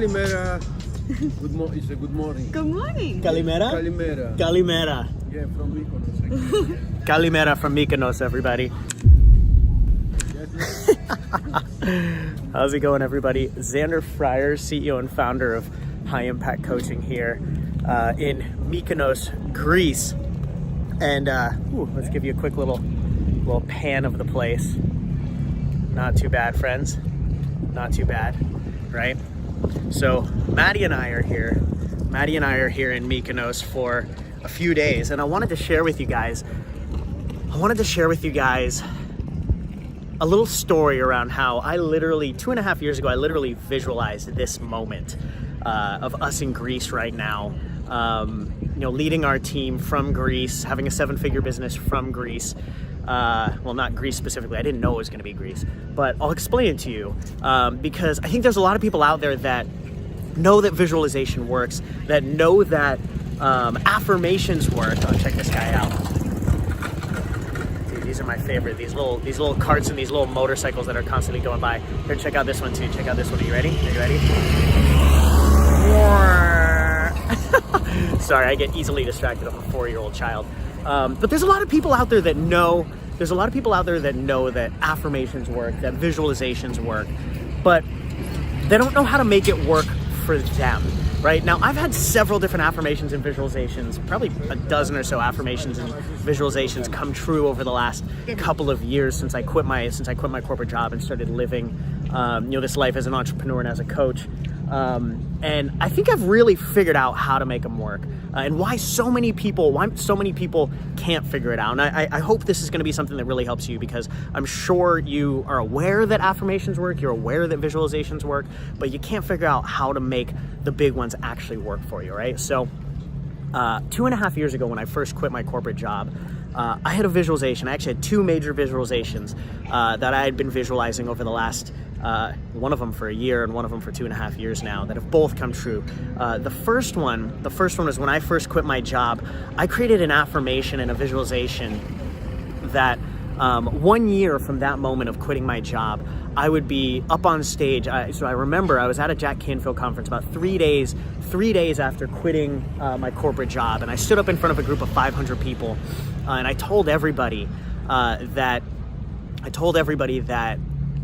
Kalimera. It's a good morning. Good morning. Kalimera? Kalimera. Kalimera. Yeah, from Mykonos. Kalimera from Mykonos, everybody. How's it going, everybody? Zander Fryer, CEO and founder of High Impact Coaching here in Mykonos, Greece. And let's give you a quick little pan of the place. Not too bad, friends. Not too bad, right? So Maddie and I are here. Maddie and I are here in Mykonos for a few days, and I wanted to share with you guys a little story around how I literally, 2.5 years ago, I literally visualized this moment of us in Greece right now. Leading our team from Greece, having a 7-figure business from Greece. Well, not Greece specifically. I didn't know it was going to be Greece, but I'll explain it to you because I think there's a lot of people out there that know that visualization works, that know that affirmations work. Oh, check this guy out. Dude, these are my favorite. These little carts and these little motorcycles that are constantly going by. Here, check out this one too. Check out this one. Are you ready? Are you ready? Sorry, I get easily distracted. I'm a 4-year-old child. But there's a lot of people out there that know, that affirmations work, that visualizations work, but they don't know how to make it work for them, right? Now, I've had several different affirmations and visualizations, probably a dozen or so affirmations and visualizations come true over the last couple of years since I quit my corporate job and started living, this life as an entrepreneur and as a coach. And I think I've really figured out how to make them work and why so many people can't figure it out. And I hope this is going to be something that really helps you, because I'm sure you are aware that affirmations work, you're aware that visualizations work, but you can't figure out how to make the big ones actually work for you, right? So 2.5 years ago, when I first quit my corporate job, I had a visualization. I actually had 2 major visualizations that I had been visualizing over the last one of them for a year and one of them for 2.5 years now, that have both come true. The first one was when I first quit my job. I created an affirmation and a visualization that 1 year from that moment of quitting my job, I would be up on stage. So I remember I was at a Jack Canfield conference about 3 days after quitting my corporate job, and I stood up in front of a group of 500 people, and I told everybody that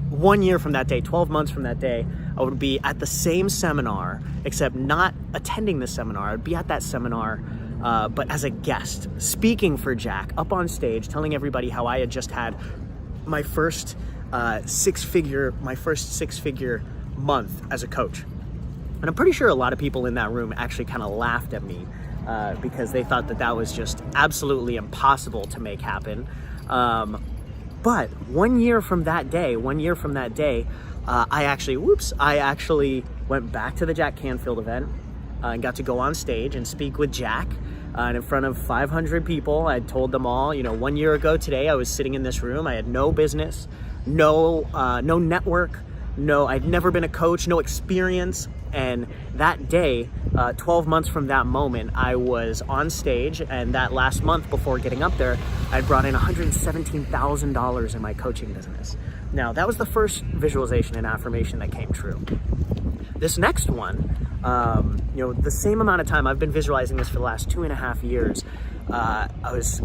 1 year from that day, 12 months from that day, I would be at the same seminar, except not attending the seminar. I would be at that seminar, but as a guest, speaking for Jack, up on stage, telling everybody how I had just had my first six-figure month as a coach. And I'm pretty sure a lot of people in that room actually kind of laughed at me because they thought that was just absolutely impossible to make happen. But 1 year from that day, I actually went back to the Jack Canfield event and got to go on stage and speak with Jack and in front of 500 people. I told them all, 1 year ago today, I was sitting in this room. I had no business, no network, I'd never been a coach, no experience. And that day, 12 months from that moment, I was on stage, and that last month before getting up there, I brought in $117,000 in my coaching business. Now, that was the first visualization and affirmation that came true. This next one, the same amount of time, I've been visualizing this for the last 2.5 years. I was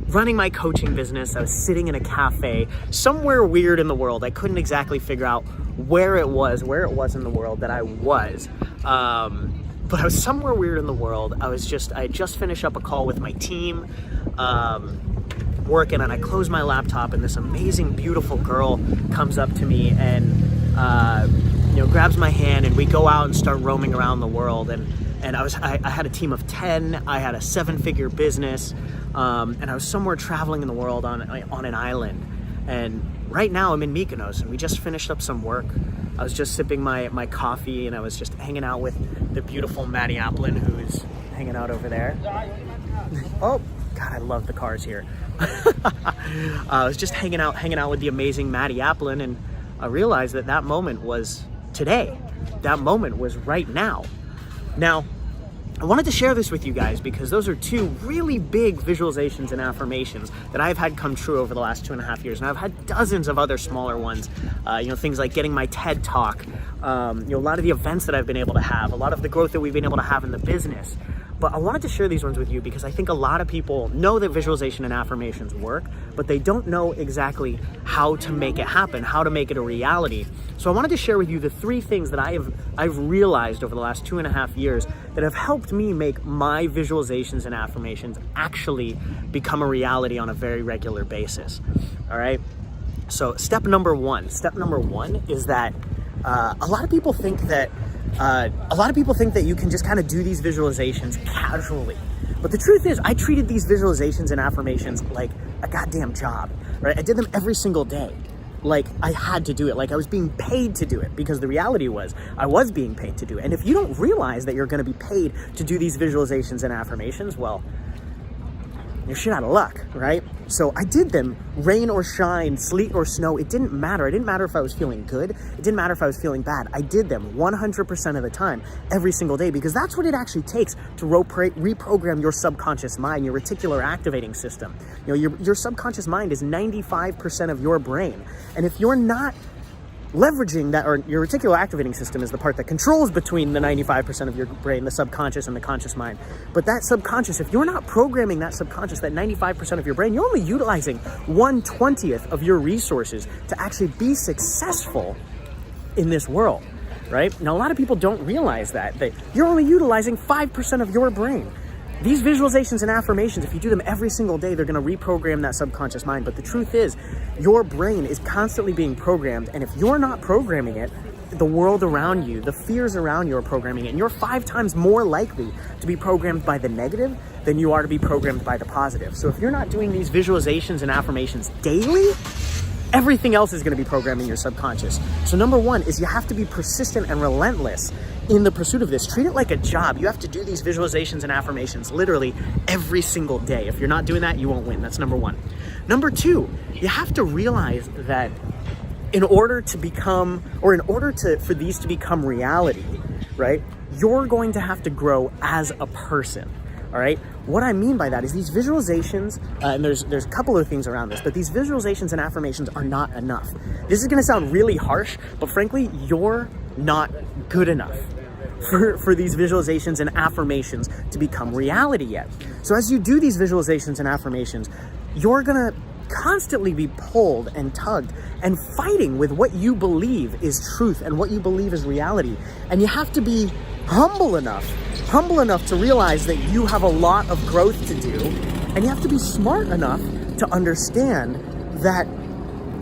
running my coaching business. I was sitting in a cafe somewhere weird in the world. I couldn't exactly figure out where it was in the world that I was. But I was somewhere weird in the world. I had just finished up a call with my team, working, and I closed my laptop, and this amazing, beautiful girl comes up to me and, grabs my hand, and we go out and start roaming around the world. And I had a team of 10, I had a 7-figure business, and I was somewhere traveling in the world on an island. And right now I'm in Mykonos, and we just finished up some work. I was just sipping my coffee, and I was just hanging out with the beautiful Maddie Applin, who's hanging out over there. Oh, God, I love the cars here. I was just hanging out with the amazing Maddie Applin, and I realized that moment was today. That moment was right now. Now, I wanted to share this with you guys because those are two really big visualizations and affirmations that I've had come true over the last 2.5 years. And I've had dozens of other smaller ones, things like getting my TED Talk, a lot of the events that I've been able to have, a lot of the growth that we've been able to have in the business. But I wanted to share these ones with you because I think a lot of people know that visualization and affirmations work, but they don't know exactly how to make it happen, how to make it a reality. So I wanted to share with you the 3 things that I've realized over the last 2.5 years that have helped me make my visualizations and affirmations actually become a reality on a very regular basis. All right. So step number one is that a lot of people think that you can just kind of do these visualizations casually. But the truth is, I treated these visualizations and affirmations like a goddamn job, right? I did them every single day. Like I had to do it, like I was being paid to do it, because the reality was I was being paid to do it. And if you don't realize that you're going to be paid to do these visualizations and affirmations, well, you're shit out of luck, right? So I did them, rain or shine, sleet or snow. It didn't matter. It didn't matter if I was feeling good. It didn't matter if I was feeling bad. I did them 100% of the time, every single day, because that's what it actually takes to reprogram your subconscious mind, your reticular activating system. Your subconscious mind is 95% of your brain. And if you're not leveraging that, or your reticular activating system is the part that controls between the 95% of your brain, the subconscious and the conscious mind. But that subconscious, if you're not programming that subconscious, that 95% of your brain, you're only utilizing 1/20th of your resources to actually be successful in this world, right? Now, a lot of people don't realize that you're only utilizing 5% of your brain. These visualizations and affirmations, if you do them every single day, they're going to reprogram that subconscious mind. But the truth is, your brain is constantly being programmed. And if you're not programming it, the world around you, the fears around you are programming it. And you're 5 times more likely to be programmed by the negative than you are to be programmed by the positive. So if you're not doing these visualizations and affirmations daily, everything else is going to be programming your subconscious. So number 1 is you have to be persistent and relentless in the pursuit of this. Treat it like a job. You have to do these visualizations and affirmations literally every single day. If you're not doing that, you won't win. That's number 1. Number 2, you have to realize that in order for these to become reality, right, you're going to have to grow as a person. All right. What I mean by that is these visualizations, and there's a couple of things around this, but these visualizations and affirmations are not enough. This is going to sound really harsh, but frankly, you're not good enough for these visualizations and affirmations to become reality yet. So as you do these visualizations and affirmations, you're going to constantly be pulled and tugged and fighting with what you believe is truth and what you believe is reality. And you have to be humble enough to realize that you have a lot of growth to do, and you have to be smart enough to understand that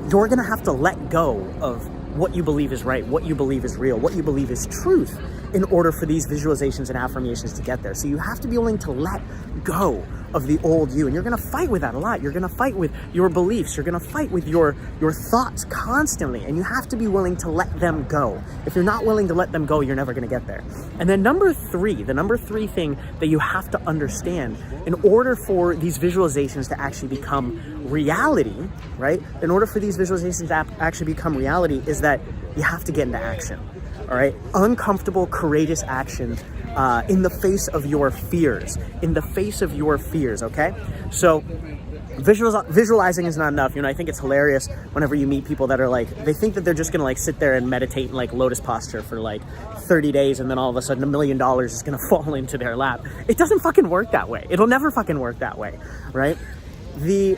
you're going to have to let go of what you believe is right, what you believe is real, what you believe is truth in order for these visualizations and affirmations to get there. So you have to be willing to let go of the old you, and you're going to fight with that a lot. You're going to fight with your beliefs. You're going to fight with your thoughts constantly, and you have to be willing to let them go. If you're not willing to let them go, you're never going to get there. And then the number three thing that you have to understand in order for these visualizations to actually become reality, right? In order for these visualizations to actually become reality is that you have to get into action, all right? Uncomfortable, courageous action in the face of your fears, okay? So visualizing is not enough. I think it's hilarious whenever you meet people that are like, they think that they're just gonna like sit there and meditate in like lotus posture for like 30 days and then all of a sudden $1 million is gonna fall into their lap. It doesn't fucking work that way. It'll never fucking work that way, right? The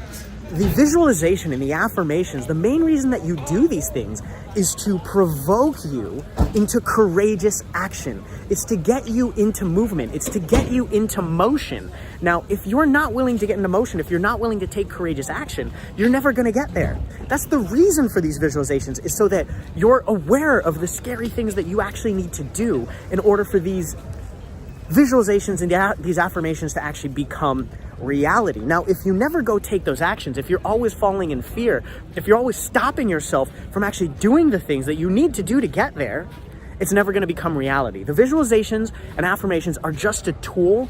visualization and the affirmations, the main reason that you do these things is to provoke you into courageous action. It's to get you into movement. It's to get you into motion. Now, if you're not willing to get into motion, if you're not willing to take courageous action, you're never going to get there. That's the reason for these visualizations, is so that you're aware of the scary things that you actually need to do in order for these visualizations and these affirmations to actually become reality. Now, if you never go take those actions, if you're always falling in fear, if you're always stopping yourself from actually doing the things that you need to do to get there, it's never going to become reality. The visualizations and affirmations are just a tool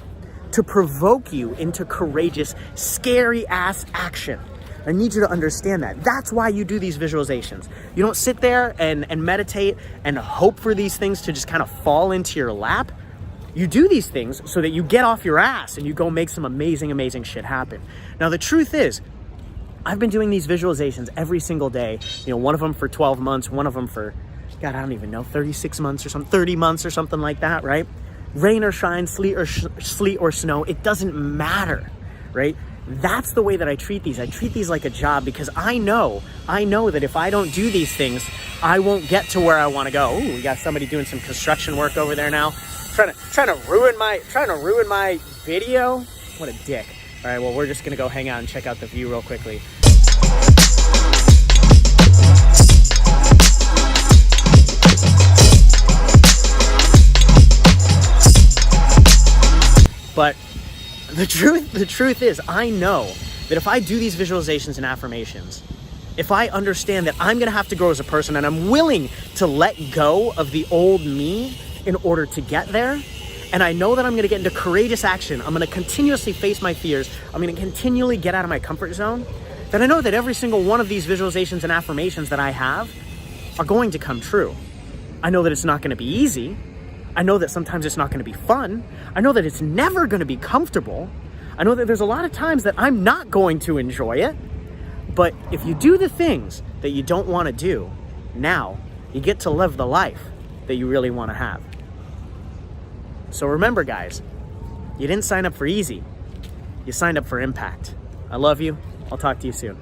to provoke you into courageous, scary ass action. I need you to understand that. That's why you do these visualizations. You don't sit there and meditate and hope for these things to just kind of fall into your lap. You do these things so that you get off your ass and you go make some amazing, amazing shit happen. Now, the truth is, I've been doing these visualizations every single day. You know, one of them for 12 months, one of them for, God, I don't even know, 36 months or something, 30 months or something like that, right? Rain or shine, sleet or snow, it doesn't matter, right? That's the way that I treat these. I treat these like a job because I know that if I don't do these things, I won't get to where I want to go. Ooh, we got somebody doing some construction work over there now. Trying to ruin my video. What a dick. All right, well, we're just gonna go hang out and check out the view real quickly. But the truth is, I know that if I do these visualizations and affirmations, if I understand that I'm gonna have to grow as a person and I'm willing to let go of the old me in order to get there, and I know that I'm gonna get into courageous action, I'm gonna continuously face my fears, I'm gonna continually get out of my comfort zone, then I know that every single one of these visualizations and affirmations that I have are going to come true. I know that it's not gonna be easy. I know that sometimes it's not gonna be fun. I know that it's never gonna be comfortable. I know that there's a lot of times that I'm not going to enjoy it. But if you do the things that you don't wanna do, now you get to live the life that you really wanna have. So remember, guys, you didn't sign up for easy. You signed up for impact. I love you. I'll talk to you soon.